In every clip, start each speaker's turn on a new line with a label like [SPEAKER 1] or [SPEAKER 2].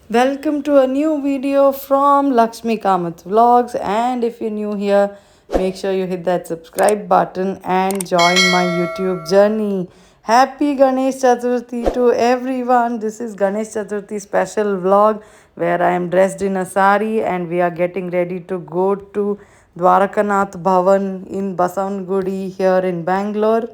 [SPEAKER 1] Welcome to a new video from Lakshmi Kamath Vlogs. And if you're new here, make sure you hit that subscribe button and join my YouTube journey. Happy Ganesh Chaturthi to everyone. This is Ganesh Chaturthi special vlog where I am dressed in a sari and we are getting ready to go to Dwarakanath Bhavan in Basavangudi here in Bangalore.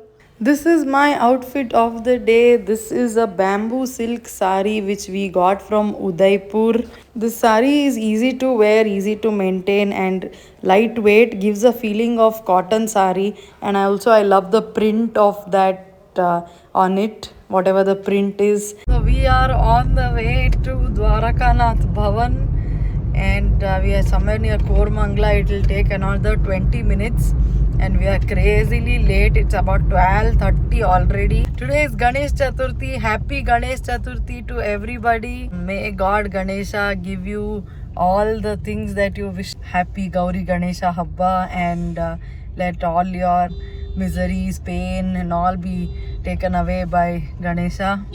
[SPEAKER 1] This is my outfit of the day. This is a bamboo silk sari which we got from Udaipur. This sari is easy to wear, easy to maintain and lightweight, gives a feeling of cotton sari, and I love the print of that on it, whatever the print is. So we are on the way to Dwarakanath Bhavan and we are somewhere near Kormangla. It will take another 20 minutes and we are crazily late. It's about 12:30 already. Today is Ganesh Chaturthi. Happy Ganesh Chaturthi to everybody. May God Ganesha give you all the things that you wish. Happy Gauri Ganesha Habba, and let all your miseries, pain and all be taken away by Ganesha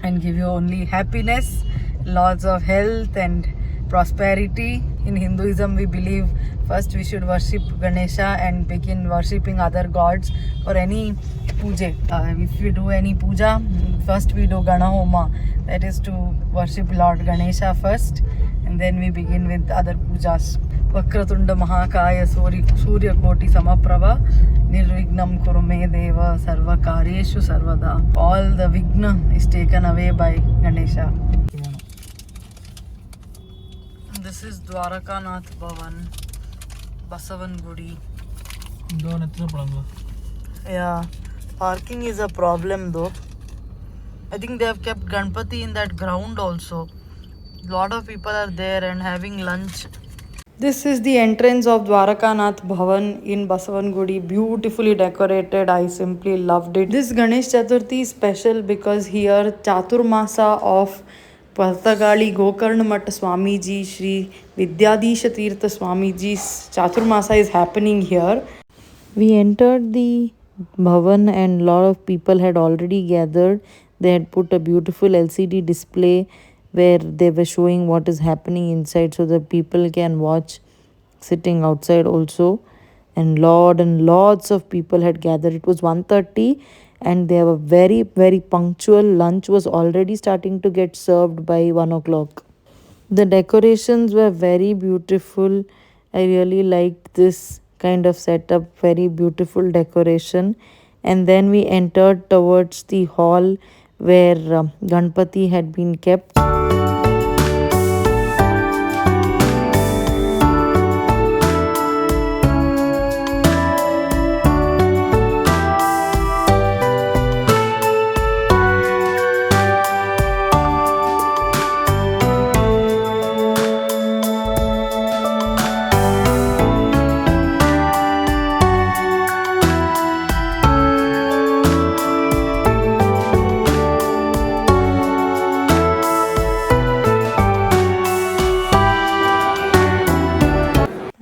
[SPEAKER 1] and give you only happiness, lots of health and prosperity. In Hinduism, we believe first we should worship Ganesha and begin worshipping other gods for any puja. If we do any puja, first we do Ganahoma, that is to worship Lord Ganesha first, and then we begin with other pujas. Vakratunda Mahakaya Surya Koti Samaprava Nirvignam Kurume Deva Sarva Karyeshu Sarvada. All the Vigna is taken away by Ganesha. This is Dwarakanath Bhavan, Basavangudi. Yeah, parking is a problem though. I think they have kept Ganpati in that ground also. Lot of people are there and having lunch. This is the entrance of Dwarakanath Bhavan in Basavangudi. Beautifully decorated. I simply loved it. This Ganesh Chaturthi is special because here Chaturmasa of Partagali Gokarna Math Swamiji Shri Vidyadisha Tirtha Swamiji's Chaturmasa is happening here. We entered the Bhavan and a lot of people had already gathered. They had put a beautiful LCD display where they were showing what is happening inside so that people can watch sitting outside also. And lots of people had gathered. It was 1:30 and they were very punctual. Lunch was already starting to get served by 1 o'clock. The decorations were very beautiful. I really liked this kind of setup, very beautiful decoration. And then we entered towards the hall where Ganpati had been kept.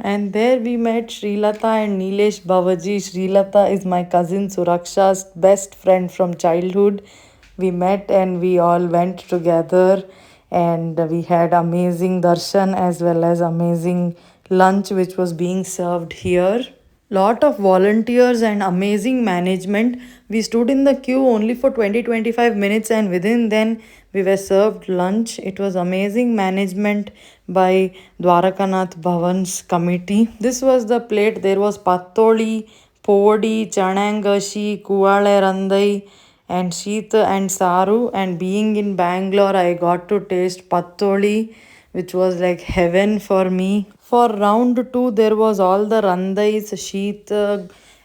[SPEAKER 1] And there we met Srilata and Nilesh Babaji. Srilata is my cousin Suraksha's best friend from childhood. We met and we all went together and we had amazing darshan as well as amazing lunch which was being served here. Lot of volunteers and amazing management. We stood in the queue only for 20-25 minutes and within then we were served lunch. It was amazing management by Dwarakanath Bhavan's committee. This was the plate. There was pattoli, podi, chanangashi, kuale randai and sheeta and saru. And being in Bangalore, I got to taste pattoli, which was like heaven for me. For round 2, there was all the randais, sheet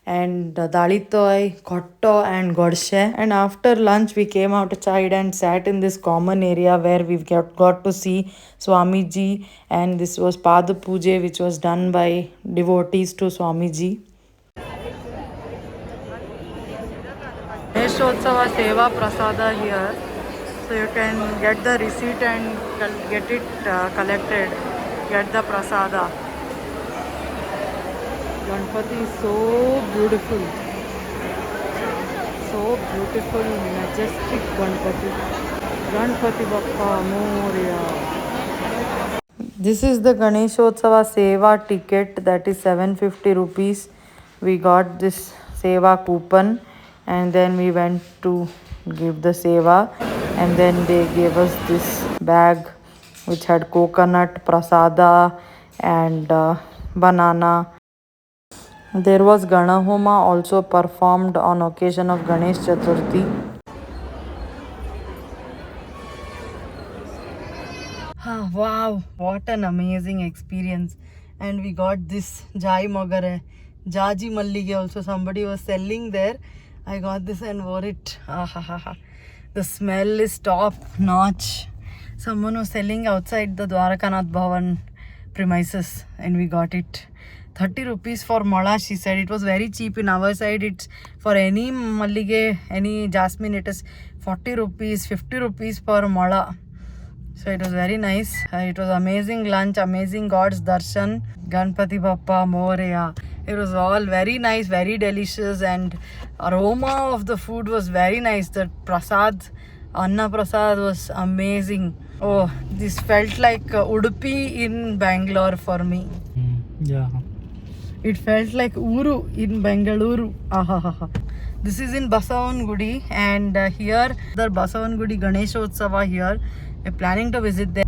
[SPEAKER 1] and dalitoi, kotto and godshe. And after lunch, we came outside and sat in this common area where we got to see Swamiji. And this was Pada Puja, which was done by devotees to Swamiji. Ganeshotsava Seva Prasada here. So you can get the receipt and get it collected. Get the prasada. Ganpati is so beautiful. So beautiful, majestic Ganpati. Ganpati Bappa Moria. This is the Ganeshotsava Seva ticket, that is 750 rupees. We got this Seva coupon and then we went to give the Seva, and then they gave us this bag which had coconut, prasada and banana. There was Ganahoma also performed on occasion of Ganesh Chaturthi. Wow, what an amazing experience. And we got this Jai Mogare, Jaji Mallige also. Somebody was selling there. I got this and wore it. The smell is top notch. Someone was selling outside the Dwarakanath Bhavan premises and we got it. 30 rupees for Mala, she said. It was very cheap in our side. It's for any Mallige, any jasmine, it is 40 rupees, 50 rupees per Mala. So it was very nice. It was amazing lunch, amazing God's darshan. Ganpati Bappa Moria. It was all very nice, very delicious, and aroma of the food was very nice. The prasad, Anna Prasad was amazing. Oh, this felt like Udupi in Bangalore for me.
[SPEAKER 2] Yeah.
[SPEAKER 1] It felt like Uru in Bengaluru. This is in Basavangudi, and here the Basavangudi Ganeshotsava here. We're planning to visit there.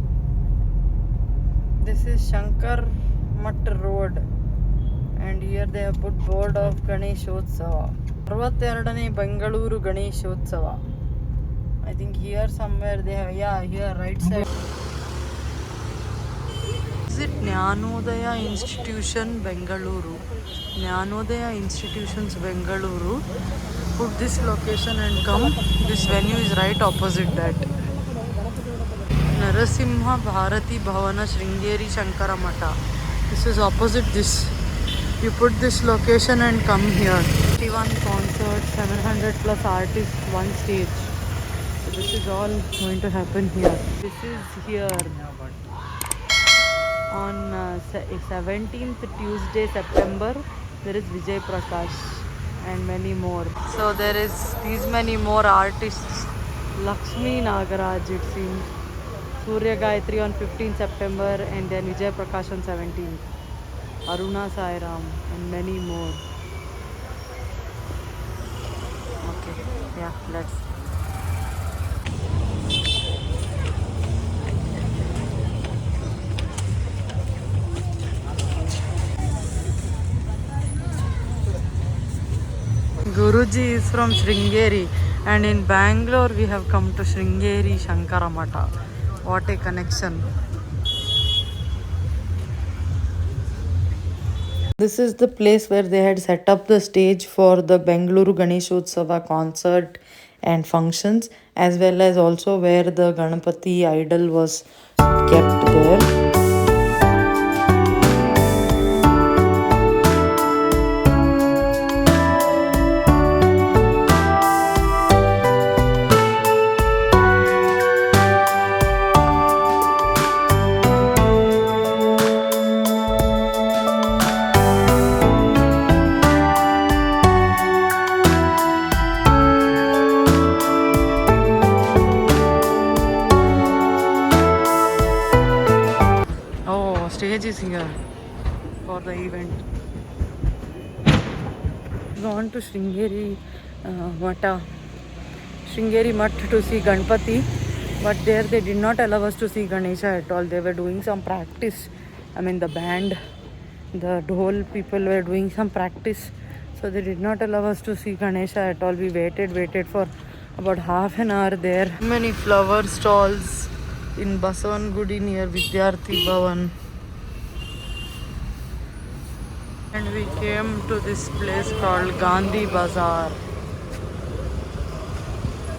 [SPEAKER 1] This is Shankar Math Road, and here they have put board of Ganeshotsava. 62ನೇ Bengaluru Ganeshotsava. I think here somewhere they have, yeah, here right side. Is it Jnanodaya Institution Bengaluru? Jnanodaya Institutions Bengaluru. Put this location and come. This venue is right opposite that. Narasimha Bharati Bhavana Sringeri Shankara Mata. This is opposite this. You put this location and come here. 51 concerts, 700 plus artists, one stage. So this is all going to happen here. This is here on 17th Tuesday September. There is Vijay Prakash and many more. So there is these many more artists. Lakshmi Nagaraj, it seems. Surya Gayatri on 15th September, and then Vijay Prakash on 17th. Aruna Sairam and many more. Okay, yeah, let's. Guruji is from Sringeri, and in Bangalore we have come to Sringeri Shankara Mata. What a connection. This is the place where they had set up the stage for the Bengaluru Ganeshotsava concert and functions, as well as also where the Ganapati idol was kept there. Stage is here for the event. Gone to Sringeri Mata, Sringeri Math to see Ganpati, but there they did not allow us to see Ganesha at all. They were doing some practice. I mean the band, the dhol people were doing some practice, so they did not allow us to see Ganesha at all. We waited for about half an hour there. Many flower stalls in Basavangudi near Vidyarthi Bhavan. And we came to this place called Gandhi Bazaar.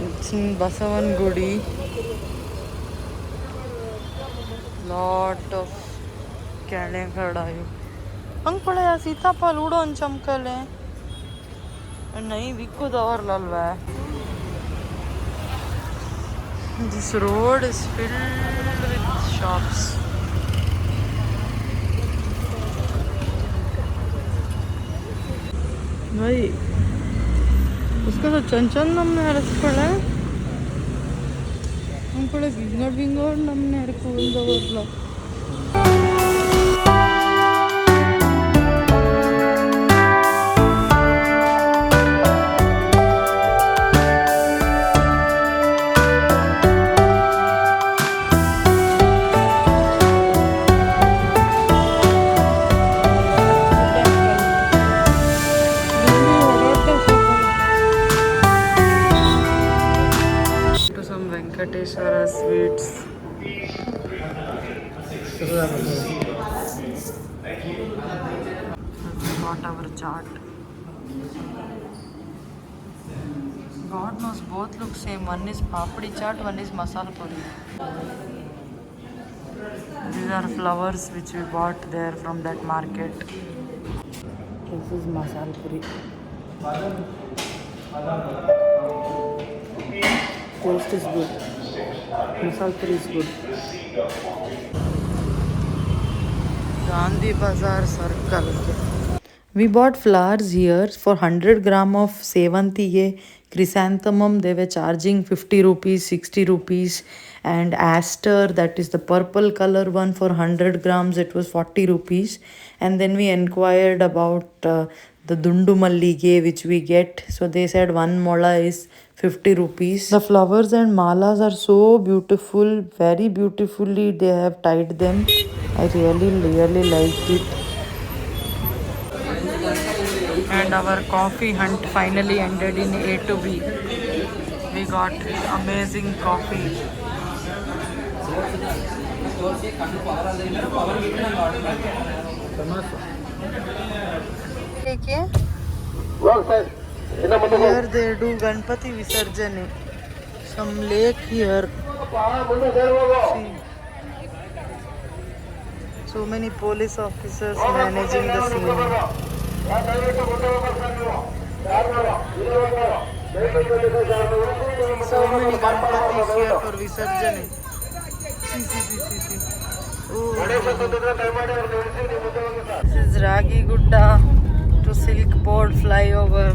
[SPEAKER 1] It's in Basavangudi. Lot of kale khadayu. Uncle ya सीताफल उड़ो न चमकले. नहीं बिको दौर ललवा. This road is filled with shops. भाई उसका तो चंचन नाम में रस पड़ा है. ಕೂಡ ಬಿಂಗೋಡ್ ಬಿಂಗೋಡ್ ನಮ್ಮನೆ ಇರ್ಕೊಂಡು ಬರ್ಲ Venkateswara sweets. Got our chaat. God knows both look same. One is papdi chaat, one is masala puri. These are flowers which we bought there from that market. This is masala puri. Taste is good. Masala puri is good. Gandhi Bazaar Circle. We bought flowers here for 100 gram of sevantiye chrysanthemum. They were charging 50 rupees, 60 rupees, and aster, that is the purple color one, for 100 grams it was 40 rupees. And then we inquired about the dundu mallige which we get. So they said one mola is 50 rupees. The flowers and malas are so beautiful, very beautifully they have tied them. I really liked it. And our coffee hunt finally ended in A to B. We got amazing coffee. Here they do Ganpati Visarjane. Some lake here. See. So many police officers managing the scene. So many Ganpatis here for Visarjane. See. Oh. This is Ragi Gudda to Silk Board flyover.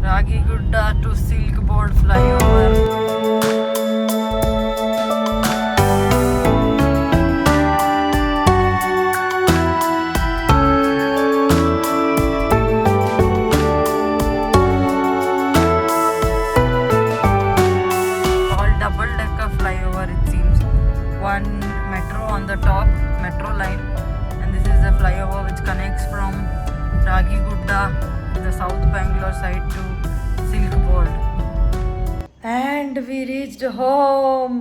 [SPEAKER 1] Ragi Gudda to Silk Board flyover. One metro on the top, metro line, and this is the flyover which connects from Ragigudda, the South Bangalore side, to Silk Board. And we reached home.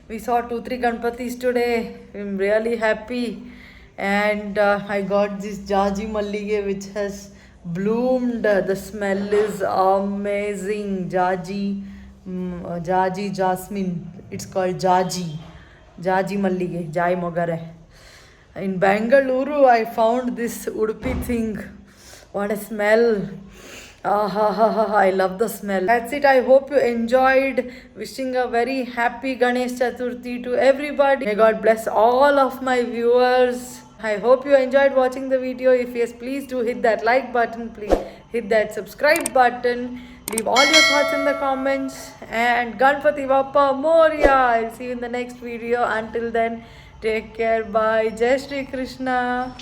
[SPEAKER 1] We saw 2-3 Ganpatis today. I'm really happy. And I got this Jaji Mallige which has bloomed. The smell is amazing. Jaji Jasmine. It's called Jaji Mallige, Jai Mogare. In Bangalore, I found this Udupi thing. What a smell. I love the smell. That's it. I hope you enjoyed. Wishing a very happy Ganesh Chaturthi to everybody. May God bless all of my viewers. I hope you enjoyed watching the video. If yes, please do hit that like button. Please hit that subscribe button. Leave all your thoughts in the comments. And Ganpati Bappa Moria. I'll see you in the next video. Until then, take care. Bye. Jai Shri Krishna.